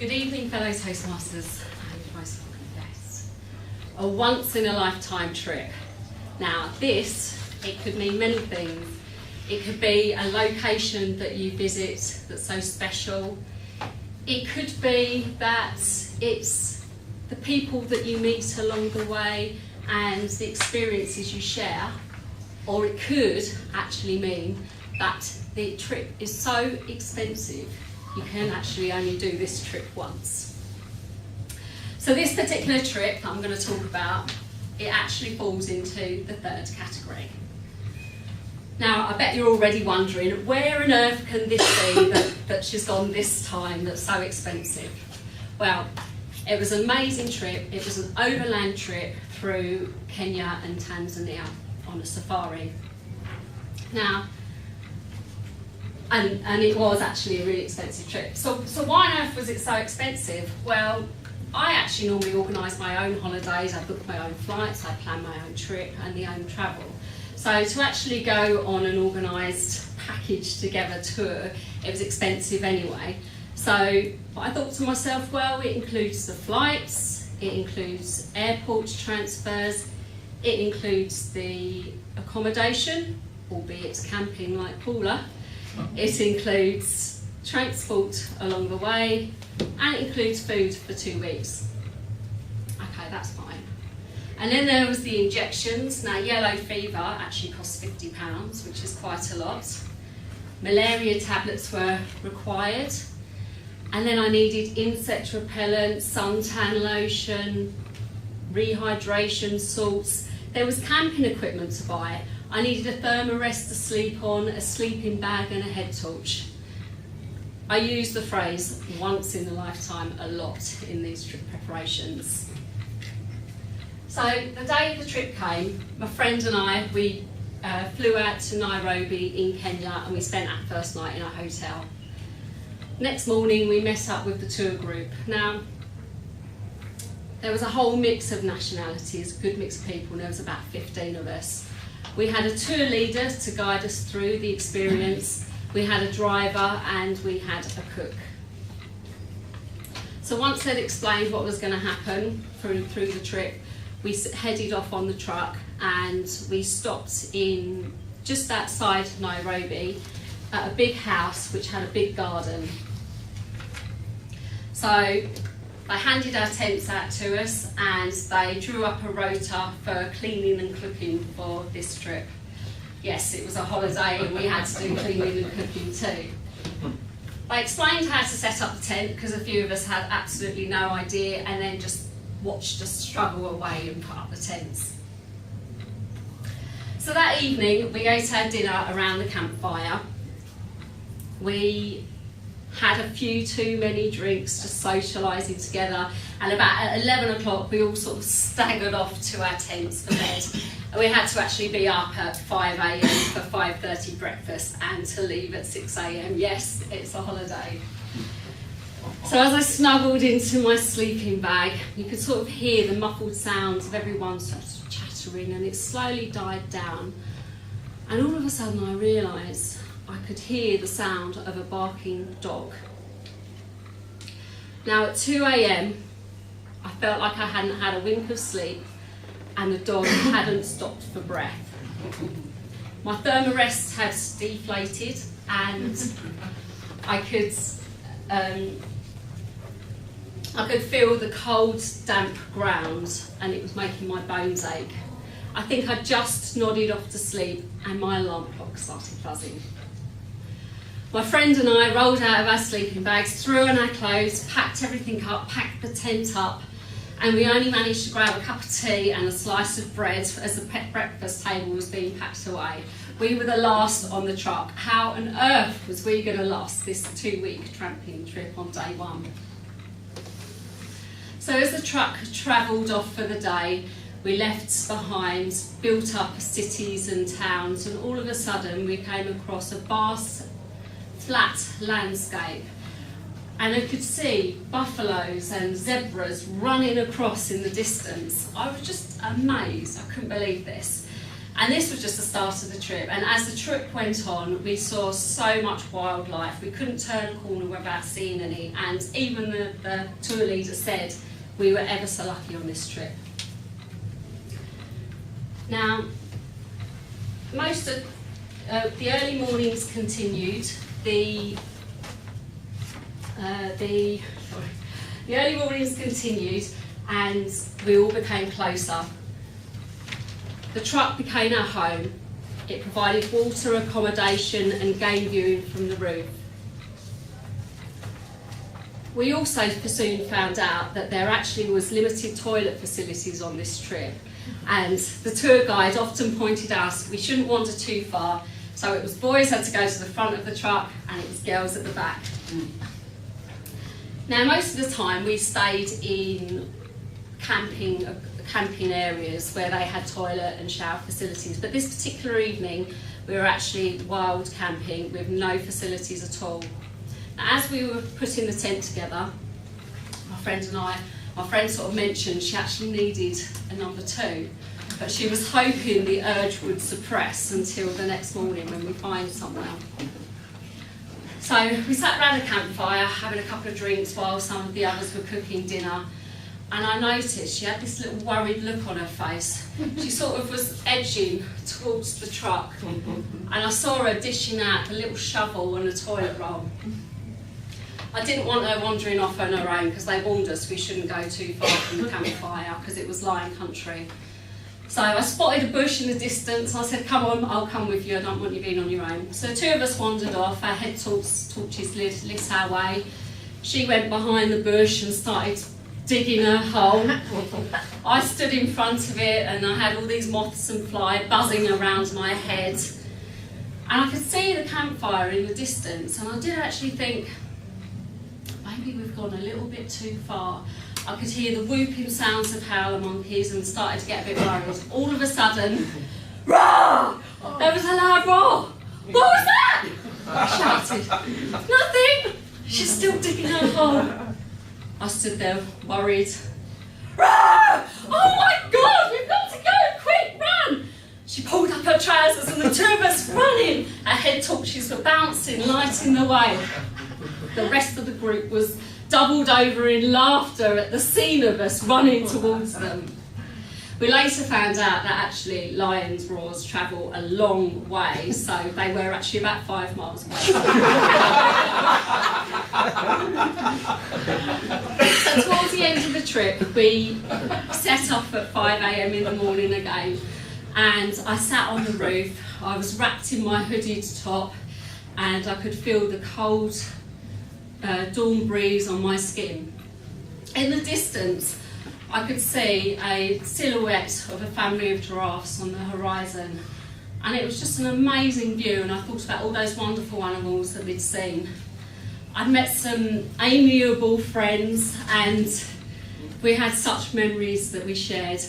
Good evening, fellow Toastmasters and most welcome guests. A once-in-a-lifetime trip. Now this, it could mean many things. It could be a location that you visit that's so special. It could be that it's the people that you meet along the way and the experiences you share. Or it could actually mean that the trip is so expensive you can actually only do this trip once. So this particular trip I'm going to talk about, it actually falls into the third category. Now I bet you're already wondering, where on earth can this be that she's gone this time that's so expensive? Well, it was an amazing trip. It was an overland trip through Kenya and Tanzania on a safari. Now, and it was actually a really expensive trip. So why on earth was it so expensive? Well, I actually normally organise my own holidays. I book my own flights, I plan my own trip and the own travel. So to actually go on an organised package together tour, it was expensive anyway. So I thought to myself, well, it includes the flights, it includes airport transfers, it includes the accommodation, albeit camping like Paula. It includes transport along the way, and it includes food for 2 weeks. Okay, that's fine. And then there was the injections. Now, yellow fever actually costs £50, which is quite a lot. Malaria tablets were required. And then I needed insect repellent, suntan lotion, rehydration salts. There was camping equipment to buy. I needed a thermarest to sleep on, a sleeping bag and a head torch. I use the phrase once in a lifetime a lot in these trip preparations. So the day the trip came, my friend and I, we flew out to Nairobi in Kenya and we spent our first night in a hotel. Next morning we met up with the tour group. Now, there was a whole mix of nationalities, a good mix of people, and there was about 15 of us. We had a tour leader to guide us through the experience, we had a driver and we had a cook. So once they'd explained what was going to happen through the trip, we headed off on the truck and we stopped in just outside Nairobi at a big house which had a big garden. So they handed our tents out to us and they drew up a rota for cleaning and cooking for this trip. Yes, it was a holiday and we had to do cleaning and cooking too. They explained how to set up the tent because a few of us had absolutely no idea and then just watched us struggle away and put up the tents. So that evening we ate our dinner around the campfire. We had a few too many drinks, just socialising together, and about at 11 o'clock we all sort of staggered off to our tents for bed. And we had to actually be up at 5 a.m. for 5:30 breakfast and to leave at 6 a.m. Yes, it's a holiday. So as I snuggled into my sleeping bag, you could sort of hear the muffled sounds of everyone sort of chattering, and it slowly died down. And all of a sudden I realised I could hear the sound of a barking dog. Now at 2 a.m, I felt like I hadn't had a wink of sleep and the dog hadn't stopped for breath. My thermarest had deflated and I could feel the cold, damp ground and it was making my bones ache. I think I just nodded off to sleep and my alarm clock started buzzing. My friend and I rolled out of our sleeping bags, threw on our clothes, packed everything up, packed the tent up, and we only managed to grab a cup of tea and a slice of bread as the pet breakfast table was being packed away. We were the last on the truck. How on earth was we going to last this 2-week tramping trip on day one? So as the truck travelled off for the day, we left behind built up cities and towns, and all of a sudden we came across a vast flat landscape and I could see buffaloes and zebras running across in the distance. I was just amazed, I couldn't believe this. And this was just the start of the trip. And as the trip went on, we saw so much wildlife. We couldn't turn a corner without seeing any. And even the tour leader said we were ever so lucky on this trip. Now, most of the early mornings continued. The early mornings continued, and we all became closer. The truck became our home. It provided water, accommodation and game viewing from the roof. We also soon found out that there actually was limited toilet facilities on this trip, and the tour guide often pointed out we shouldn't wander too far, so it was boys had to go to the front of the truck and it was girls at the back. Now, most of the time we stayed in camping areas where they had toilet and shower facilities, but this particular evening we were actually wild camping with no facilities at all. Now, as we were putting the tent together, my friend sort of mentioned she actually needed a number 2, but she was hoping the urge would suppress until the next morning when we find somewhere. So we sat around the campfire having a couple of drinks while some of the others were cooking dinner. And I noticed she had this little worried look on her face. She sort of was edging towards the truck, and I saw her dishing out a little shovel and a toilet roll. I didn't want her wandering off on her own because they warned us we shouldn't go too far from the campfire because it was lion country. So I spotted a bush in the distance. I said, "Come on, I'll come with you. I don't want you being on your own." So the 2 of us wandered off. Our head torches lit our way. She went behind the bush and started digging her hole. I stood in front of it and I had all these moths and flies buzzing around my head. And I could see the campfire in the distance, and I did actually think, maybe we've gone a little bit too far. I could hear the whooping sounds of howler monkeys and started to get a bit worried. All of a sudden, roar! There was a loud roar. What was that? I shouted. Nothing. She's still digging her hole. I stood there worried. Roar! Oh my God, we've got to go, quick, run! She pulled up her trousers and the 2 of us running. Our head torches were bouncing, lighting the way. The rest of the group was doubled over in laughter at the scene of us running towards them. We later found out that actually lions' roars travel a long way, so they were actually about 5 miles away. So towards the end of the trip, we set off at 5 a.m. in the morning again, and I sat on the roof. I was wrapped in my hooded top, and I could feel the cold dawn breeze on my skin. In the distance, I could see a silhouette of a family of giraffes on the horizon, and it was just an amazing view, and I thought about all those wonderful animals that we'd seen. I'd met some amiable friends, and we had such memories that we shared.